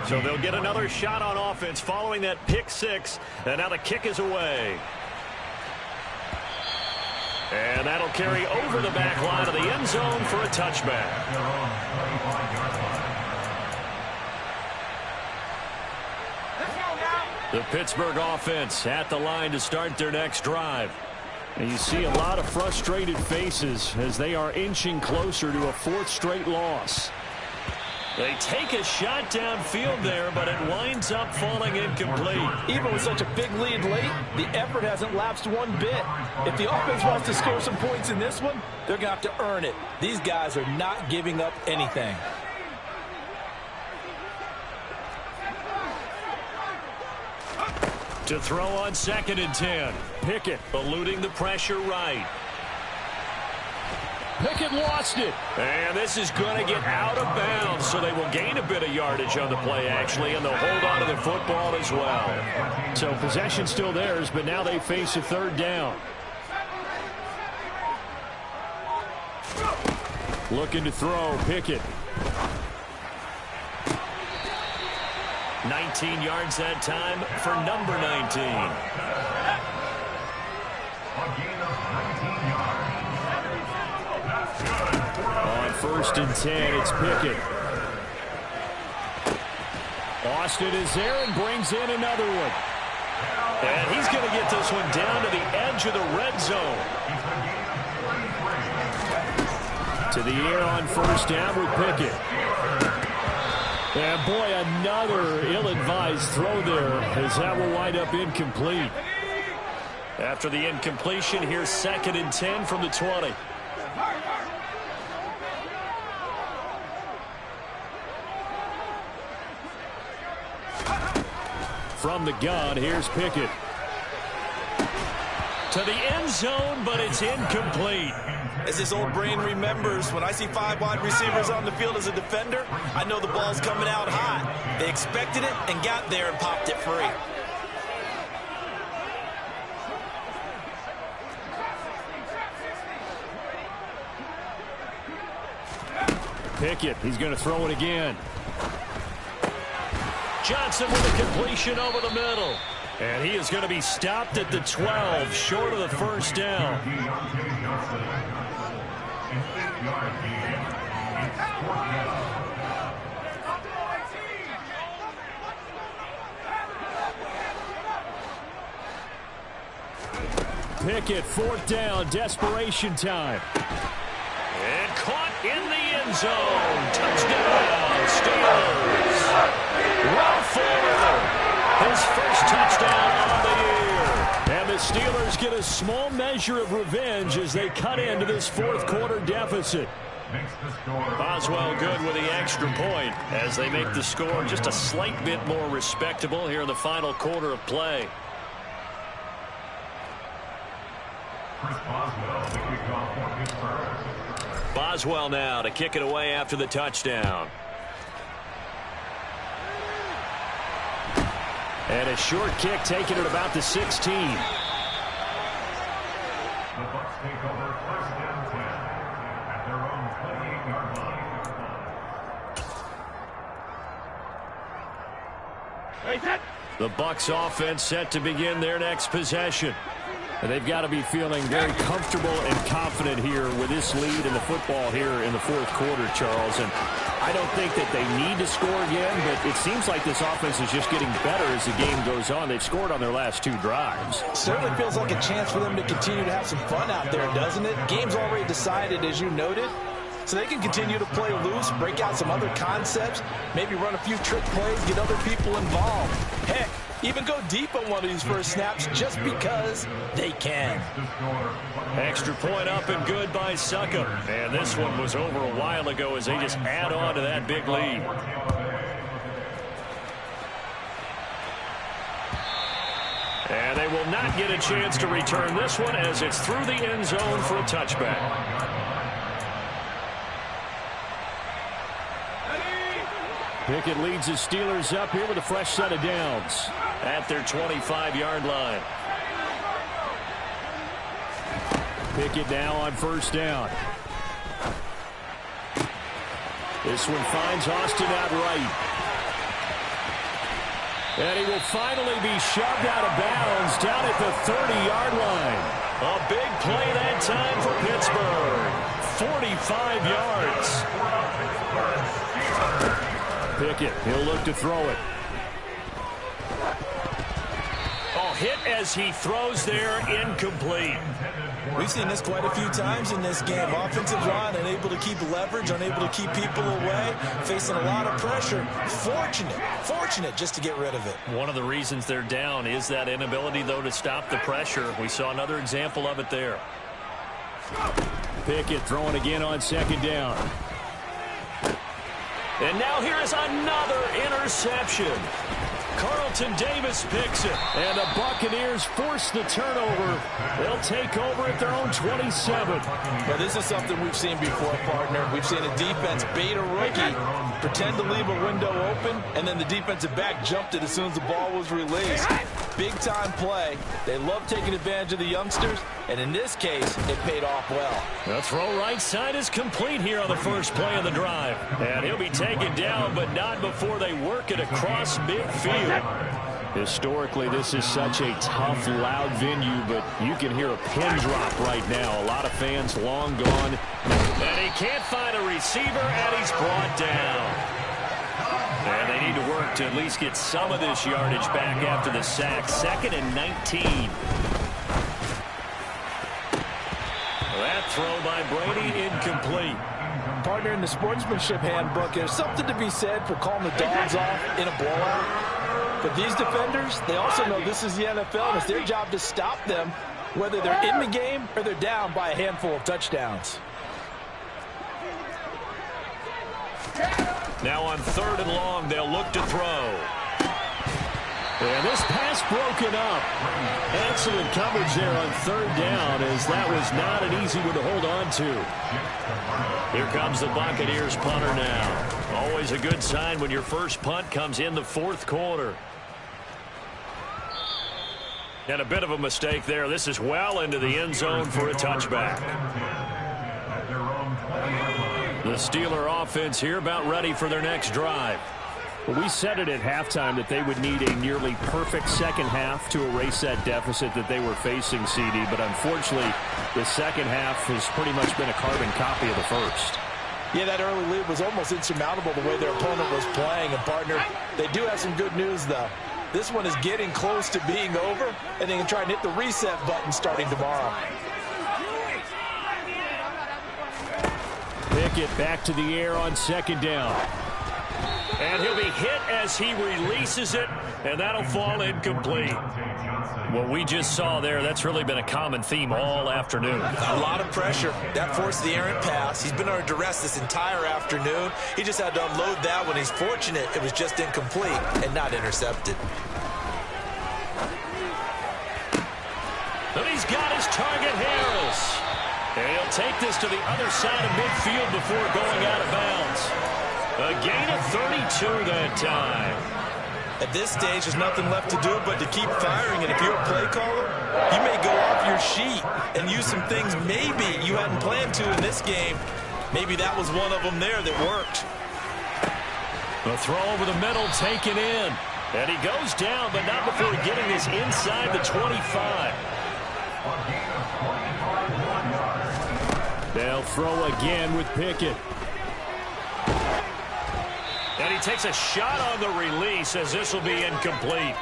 So they'll get another shot on offense following that pick six. And now the kick is away. And that'll carry over the back line of the end zone for a touchback. The Pittsburgh offense at the line to start their next drive. And you see a lot of frustrated faces as they are inching closer to a fourth straight loss. They take a shot downfield there, but it winds up falling incomplete. Even with such a big lead late, the effort hasn't lapsed one bit. If the offense wants to score some points in this one, they're going to have to earn it. These guys are not giving up anything. To throw on 2nd and 10. Pickett eluding the pressure right. Pickett lost it. And this is going to get out of bounds, so they will gain a bit of yardage on the play, actually, and they'll hold on to the football as well. So possession still theirs, but now they face a third down. Looking to throw, Pickett. 19 yards that time for number 19. On 1st and 10, it's Pickett. Austin is there and brings in another one. And he's going to get this one down to the edge of the red zone. To the air on 1st down with Pickett. And boy, another ill-advised throw there as that will wind up incomplete. After the incompletion, here's 2nd and 10 from the 20. From the gun, here's Pickett. To the end zone, but it's incomplete. As his old brain remembers, when I see 5 wide receivers on the field as a defender, I know the ball's coming out hot. They expected it and got there and popped it free. Pickett, he's going to throw it again. Johnson with a completion over the middle. And he is going to be stopped at the 12, short of the 1st down. Pickett, 4th down, desperation time. And caught in the end zone. Touchdown, Steelers. Well forward. His first touchdown on the year. And the Steelers get a small measure of revenge as they cut into this 4th quarter deficit. Boswell good with the extra point as they make the score just a slight bit more respectable here in the final quarter of play. Boswell now to kick it away after the touchdown. And a short kick taken at about the 16. The Bucs take over 1st and 10 at their own 28-yard line. The Bucs offense set to begin their next possession. And they've got to be feeling very comfortable and confident here with this lead in the football here in the 4th quarter, Charles. And I don't think that they need to score again, but it seems like this offense is just getting better as the game goes on. They've scored on their last 2 drives. Certainly feels like a chance for them to continue to have some fun out there, doesn't it? Game's already decided, as you noted. So they can continue to play loose, break out some other concepts, maybe run a few trick plays, get other people involved. Heck, even go deep on one of these first snaps just because they can. Extra point up and good by Succop. And this one was over a while ago as they just add on to that big lead. they will not get a chance to return this one as it's through the end zone for a touchback. Pickett leads the Steelers up here with a fresh set of downs at their 25-yard line. Pickett now on first down. This one finds Austin out right. And he will finally be shoved out of bounds down at the 30-yard line. A big play that time for Pittsburgh. 45 yards. Pickett, he'll look to throw it. Oh, hit as he throws there, incomplete. We've seen this quite a few times in this game. Offensive line unable to keep leverage, unable to keep people away, facing a lot of pressure. Fortunate just to get rid of it. One of the reasons they're down is that inability, though, to stop the pressure. We saw another example of it there. Pickett throwing again on second down. And now here is another interception. Carlton Davis picks it. And the Buccaneers force the turnover. They'll take over at their own 27. But this is something we've seen before, partner. We've seen a defense bait a rookie, pretend to leave a window open, and then the defensive back jumped it as soon as the ball was released. Big-time play. They love taking advantage of the youngsters, and in this case, it paid off well. The throw right side is complete here on the first play of the drive. And he'll be taken down, but not before they work it across midfield. Historically, this is such a tough, loud venue, but you can hear a pin drop right now. A lot of fans long gone. And he can't find a receiver, and he's brought down. And they need to work to at least get some of this yardage back after the sack. 2nd and 19. That throw by Brady incomplete. Partner, in the sportsmanship handbook, there's something to be said for calling the dogs off in a blowout. But these defenders, they also know this is the NFL, and it's their job to stop them, whether they're in the game or they're down by a handful of touchdowns. Now on 3rd and long, they'll look to throw. And this pass broken up. Excellent coverage there on 3rd down, as that was not an easy one to hold on to. Here comes the Buccaneers punter now. Always a good sign when your first punt comes in the 4th quarter. And a bit of a mistake there. This is well into the end zone for a touchback. The Steeler offense here about ready for their next drive. Well, we said it at halftime that they would need a nearly perfect second half to erase that deficit that they were facing, CD. But unfortunately, the second half has pretty much been a carbon copy of the first. Yeah, that early lead was almost insurmountable the way their opponent was playing. And, partner, they do have some good news, though. This one is getting close to being over, and they can try and hit the reset button starting tomorrow. Pickett back to the air on 2nd down. And he'll be hit as he releases it, and that'll fall incomplete. What we just saw there, that's really been a common theme all afternoon. A lot of pressure. That forced the errant pass. He's been under duress this entire afternoon. He just had to unload that one. He's fortunate it was just incomplete and not intercepted. And he's got his target, Harris. And he'll take this to the other side of midfield before going out of bounds. A gain of 32 that time. At this stage, there's nothing left to do but to keep firing. And if you're a play caller, you may go off your sheet and use some things maybe you hadn't planned to in this game. Maybe that was one of them there that worked. The throw over the middle taken in. And he goes down, but not before getting this inside the 25. They'll throw again with Pickett. And he takes a shot on the release as this will be incomplete.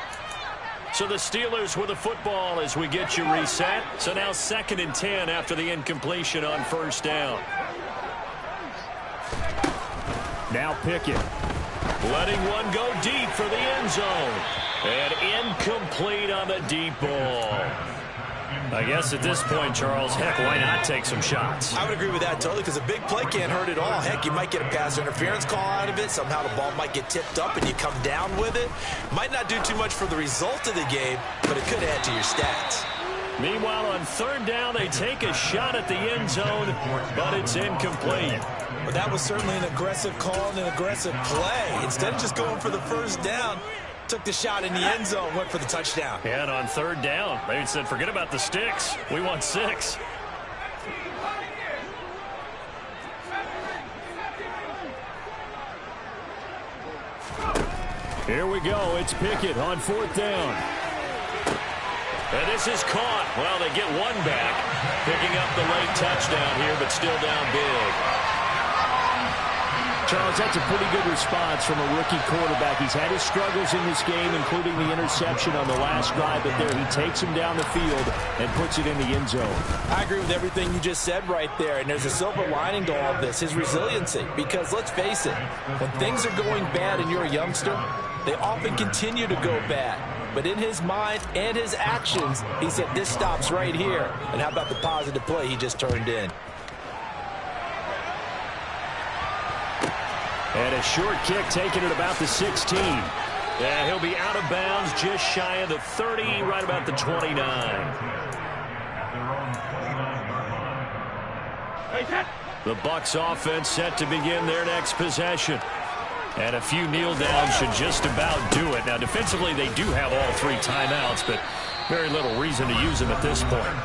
So the Steelers with the football as we get you reset. So now 2nd and 10 after the incompletion on 1st down. Now Pickett. Letting one go deep for the end zone. And incomplete on the deep ball. I guess at this point, Charles, heck, why not take some shots? I would agree with that totally, because a big play can't hurt at all. Heck, you might get a pass interference call out of it. Somehow the ball might get tipped up and you come down with it. Might not do too much for the result of the game, but it could add to your stats. Meanwhile, on third down, they take a shot at the end zone, but it's incomplete. But that was certainly an aggressive call and an aggressive play. Instead of just going for the first down, took the shot in the end zone, went for the touchdown. Yeah, and on third down, they said, forget about the sticks. We want 6. Here we go. It's Pickett on fourth down. And this is caught. Well, they get one back, picking up the late touchdown here, but still down big. Charles, that's a pretty good response from a rookie quarterback. He's had his struggles in this game, including the interception on the last drive, but there he takes him down the field and puts it in the end zone. I agree with everything you just said right there, and there's a silver lining to all of this, his resiliency, because let's face it, when things are going bad and you're a youngster, they often continue to go bad. But in his mind and his actions, he said, this stops right here. And how about the positive play he just turned in? And a short kick taken at about the 16. Yeah, he'll be out of bounds just shy of the 30, right about the 29. The Bucs offense set to begin their next possession. And a few kneel downs should just about do it. Now, defensively, they do have all 3 timeouts, but very little reason to use them at this point.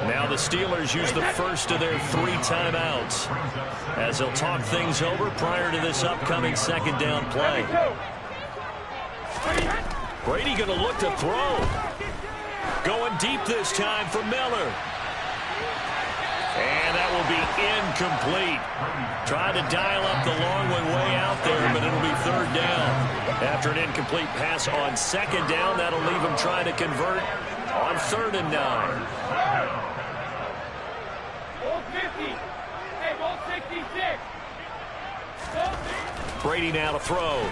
Now the Steelers use the first of their 3 timeouts as they'll talk things over prior to this upcoming second down play. Brady going to look to throw. Going deep this time for Miller. And that will be incomplete. Tried to dial up the long one way out there, but it'll be third down. After an incomplete pass on second down, that'll leave him trying to convert on 3rd and 9. Brady now to throw.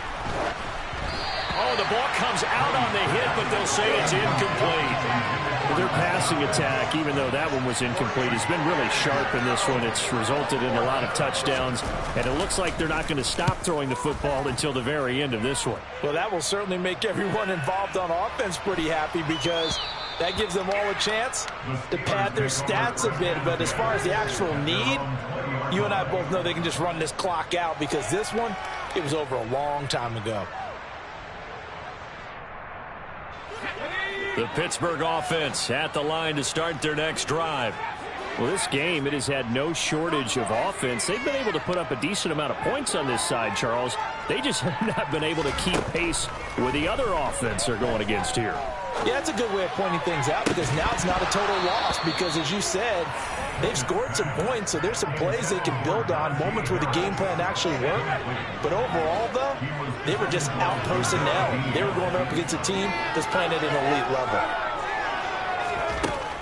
Oh, the ball comes out on the hit, but they'll say it's incomplete. Their passing attack, even though that one was incomplete, has been really sharp in this one. It's resulted in a lot of touchdowns, and it looks like they're not going to stop throwing the football until the very end of this one. Well, that will certainly make everyone involved on offense pretty happy, because that gives them all a chance to pad their stats a bit. But as far as the actual need, you and I both know they can just run this clock out, because this one, it was over a long time ago. The Pittsburgh offense at the line to start their next drive. Well, this game, it has had no shortage of offense. They've been able to put up a decent amount of points on this side, Charles. They just have not been able to keep pace with the other offense they're going against here. Yeah, that's a good way of pointing things out, because now it's not a total loss, because as you said, they've scored some points, so there's some plays they can build on, moments where the game plan actually worked. But overall, though, they were just out personnel. They were going up against a team that's playing at an elite level.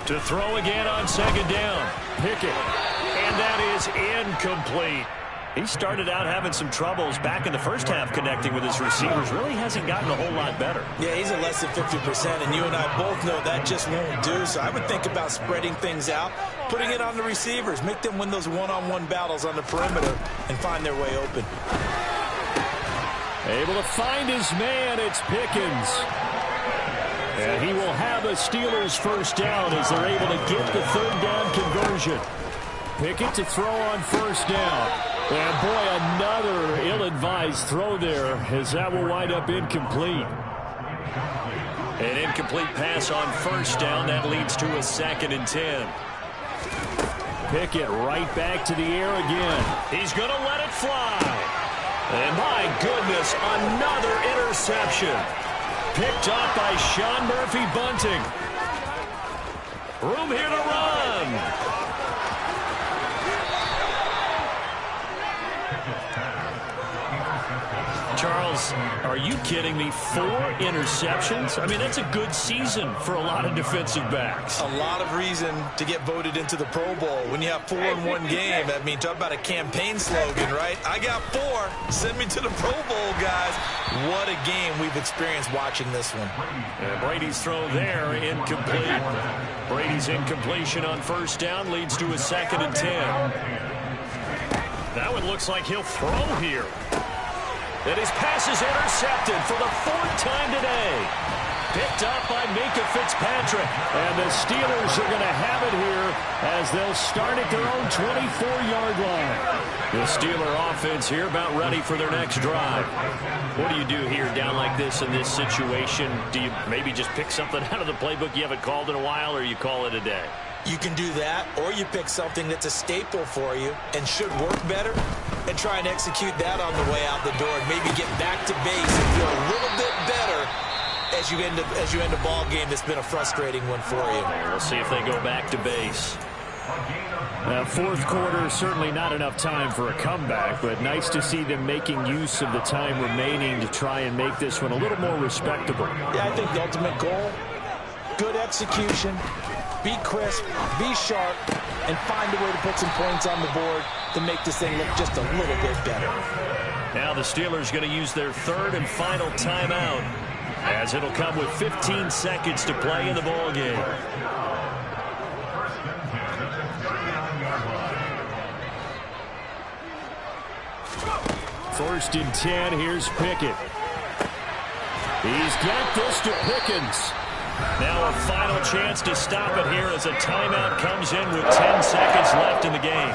To throw again on second down. Pickett. And that is incomplete. He started out having some troubles back in the first half connecting with his receivers. Really hasn't gotten a whole lot better. Yeah, he's at less than 50%, and you and I both know that just won't do. So I would think about spreading things out, putting it on the receivers, make them win those one-on-one battles on the perimeter and find their way open. Able to find his man, it's Pickens. And he will have a Steelers first down as they're able to get the third down conversion. Pickett to throw on first down. And boy, another ill-advised throw there, as that will wind up incomplete. An incomplete pass on first down. That leads to a 2nd and 10. Pickett right back to the air again. He's going to let it fly. And my goodness, another interception. Picked up by Sean Murphy-Bunting. Room here to run. Charles, Charles, are you kidding me? 4 interceptions? I mean, that's a good season for a lot of defensive backs. A lot of reason to get voted into the Pro Bowl. When you have 4 in one game, I mean, talk about a campaign slogan, right? I got 4. Send me to the Pro Bowl, guys. What a game we've experienced watching this one. And Brady's throw there, incomplete. Brady's incompletion on first down leads to a 2nd and 10. That one looks like he'll throw here. And his pass is intercepted for the 4th time today. Picked up by Minka Fitzpatrick. And the Steelers are going to have it here as they'll start at their own 24-yard line. The Steeler offense here about ready for their next drive. What do you do here down like this in this situation? Do you maybe just pick something out of the playbook you haven't called in a while, or you call it a day? You can do that, or you pick something that's a staple for you and should work better and try and execute that on the way out the door and maybe get back to base and feel a little bit better as you end a ball game that's been a frustrating one for you. We'll see if they go back to base. Now, 4th quarter, certainly not enough time for a comeback, but nice to see them making use of the time remaining to try and make this one a little more respectable. Yeah, I think the ultimate goal, good execution, be crisp, be sharp, and find a way to put some points on the board to make this thing look just a little bit better. Now the Steelers going to use their 3rd and final timeout, as it'll come with 15 seconds to play in the ball game. First and 10, here's Pickett. He's got this to Pickens. Now a final chance to stop it here as a timeout comes in with 10 seconds left in the game.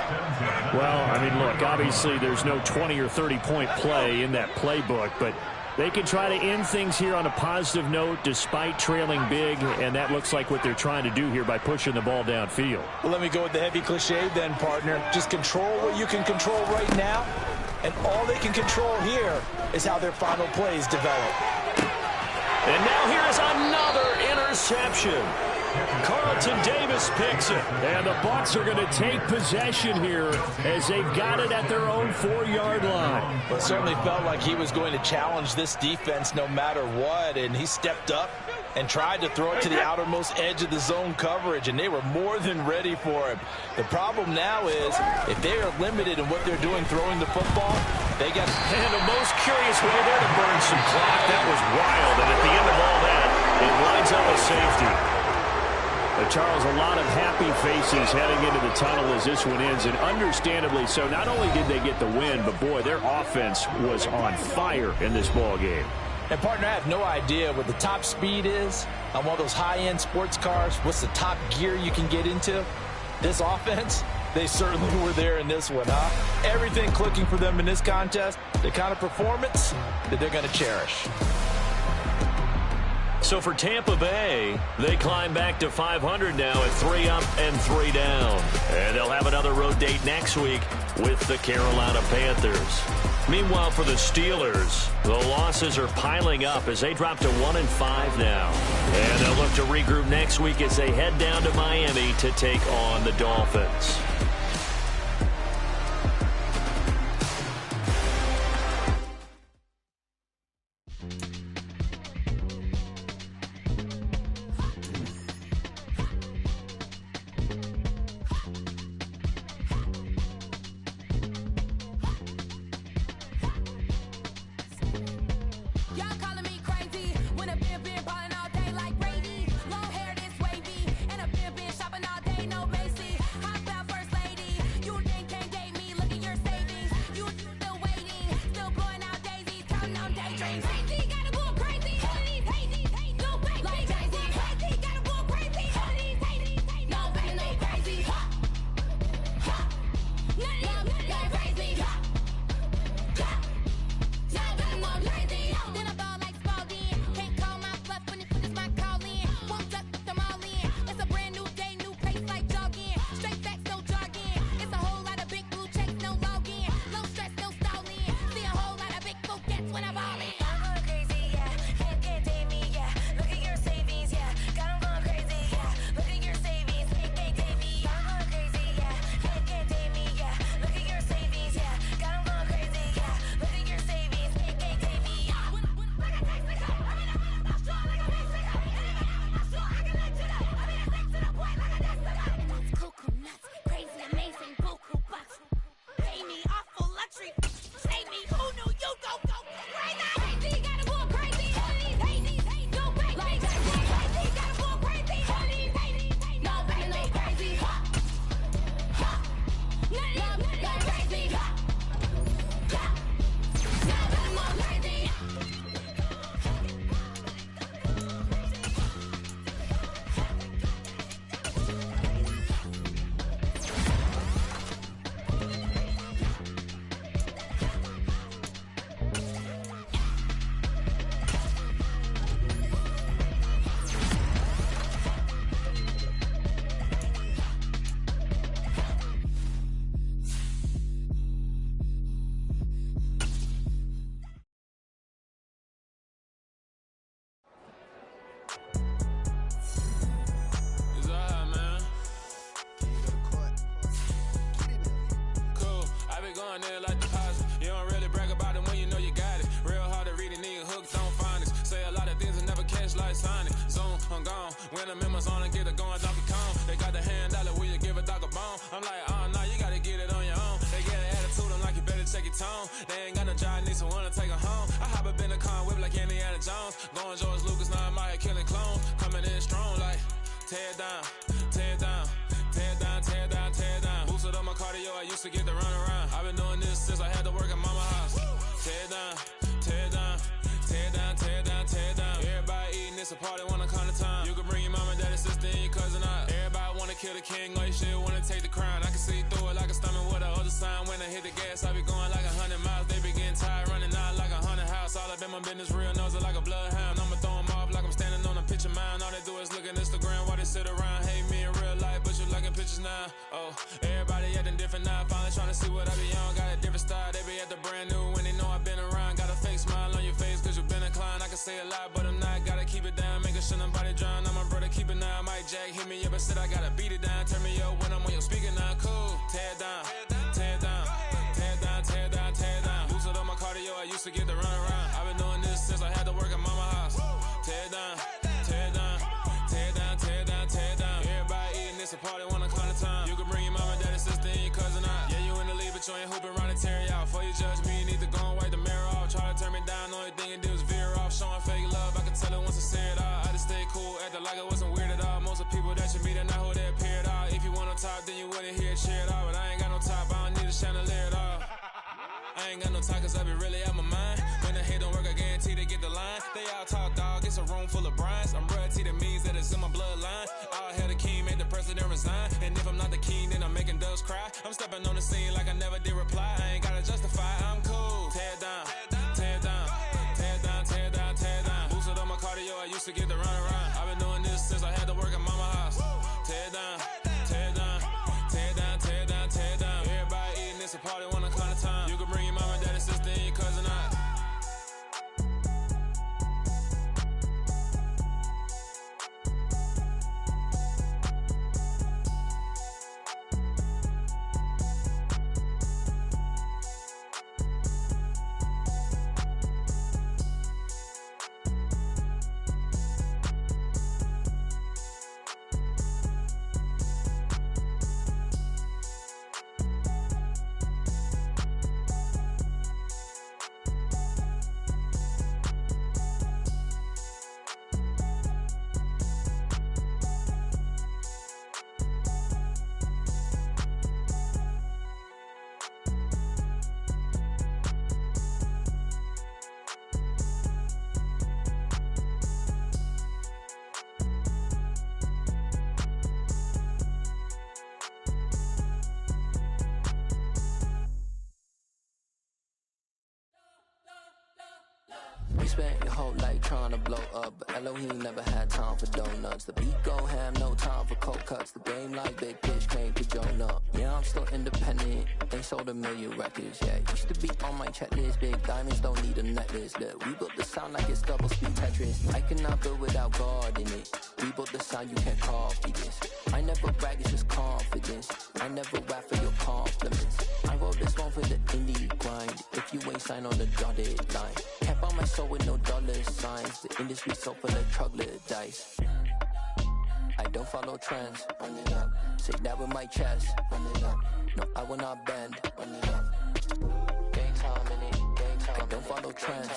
Well, I mean, look, obviously there's no 20 or 30-point play in that playbook, but they can try to end things here on a positive note despite trailing big, and that looks like what they're trying to do here by pushing the ball downfield. Well, let me go with the heavy cliche then, partner. Just control what you can control right now, and all they can control here is how their final plays develop. And now here is another interception. Carlton Davis picks it. And the Bucs are going to take possession here as they've got it at their own 4-yard line. Well, it certainly felt like he was going to challenge this defense no matter what, and he stepped up and tried to throw it to the outermost edge of the zone coverage, and they were more than ready for him. The problem now is if they are limited in what they're doing throwing the football, they got... And the most curious way there to burn some clock. That was wild, and at the end of all that, it lines up a safety. Charles, a lot of happy faces heading into the tunnel as this one ends, and understandably so. Not only did they get the win, but boy, their offense was on fire in this ball game. And partner, I have no idea what the top speed is on one of those high-end sports cars. What's the top gear you can get into? This offense, they certainly were there in this one, huh? Everything clicking for them in this contest, the kind of performance that they're going to cherish. So for Tampa Bay, they climb back to 500 now at 3 up and 3 down. And they'll have another road date next week with the Carolina Panthers. Meanwhile, for the Steelers, the losses are piling up as they drop to 1-5 now. And they'll look to regroup next week as they head down to Miami to take on the Dolphins. Shopping all day, no Macy. Hop out first lane. Venom in my zone and get it going Donkey Kong. They got the hand dollar, will you give a dog a bone? I'm like, nah, you gotta get it on your own. They get an attitude, I'm like, you better check your tone. They ain't got no job, need someone to take her home. I hop up in the car, whip like Indiana Jones. Going George Lucas, now I'm out here killing clones. Coming in strong like, tear down, tear down, tear down, tear down, tear down. Boosted up my cardio, I used to get to run around. I've been doing this since I had to work at mama house. Tear down, tear down, tear down, tear down, tear down. Everybody eating, it's a party, wanna come to time. You can bring your mama, daddy, sister, and your cousin out. Everybody wanna kill the king, or you shit wanna take the crown. I can see through it like a stomach with a other sign. When I hit the gas, I be going like 100 miles. They be getting tired, running out like 100 house. All up in my business, real nose it like a bloodhound. I'ma throw them off like I'm standing on a picture mound. All they do is look at Instagram while they sit around. Hate me in real life, but you liking pictures now. Oh, everybody acting different now. Finally trying to see what I be on. Got a different style, they be at the brand new when they know I've been around. Got a fake smile on your face cause you been inclined. I can say a lot, but I'm not. Gotta keep it down, making sure nobody drown. I'm my brother, keep it now. Mike Jack hit me up and said I gotta beat it down. Turn me up when I'm on your speaker now. Cool, tear down, tear down, tear down, tear down, tear down. Boosted up my cardio, I used to get to run around. I've been doing this since I had to work at mama house. Tear down, tear down, tear down, tear down, tear down. Everybody eating, it's a party, wanna come to time. You can bring your mama, daddy, sister, and your cousin out. Yeah, you in the lead, but you ain't hooping around and tear you out. Before you judge me, you need to go and wipe the mirror off. Try to turn me down, only thing it do is veer off. Showing fake love, I can tell it once I say it all. I just stay cool, acting like it wasn't weird at all. Most of the people that you meet are not who they appear at all. If you want on top, then you wouldn't hear it cheer at all. But I ain't got no top, I don't need a chandelier at all. I ain't got no talk cause I be really out my mind. When the hate don't work, I guarantee they get the line. They all talk dog, it's a room full of brinds. I'm royalty, that means that it's in my bloodline. All hell the king, made the president resign. And if I'm not the king, then I'm making doves cry. I'm stepping on the scene like I never did reply. I ain't gotta justify, I'm cool. Tear down, tear down, tear down, tear down, tear down. Boosted up my cardio, I used to get to run around. I've been doing this since I had to work at mama house. Tear down, tear down, tear down, tear down, tear down. Everybody eating, it's a party, wanna come to time. You can bring your mama, daddy, sister, and your cousin out. Spent your whole life trying to blow up, but Elohim never had time for donuts. The beat go ham, no time for cold cuts. The game like Big Fish came to Jonah. Yeah, I'm still independent, they sold 1 million records. Yeah, used to be on my checklist. Big diamonds don't need a necklace. Look, we built the sound like it's double speed Tetris. I cannot build without God in it. We built the sound, you can't copy this. I never brag, it's just confidence. I never rap for your compliments. I wrote this one for the indie grind. If you ain't signed on the dotted line, can't buy my soul with no dollar signs. The industry so full of troglodytes. I don't follow trends. Run it up. Say that with my chest. Run it up. No, I will not bend. Run it up. Gang time in it. Gang time. I don't follow trends.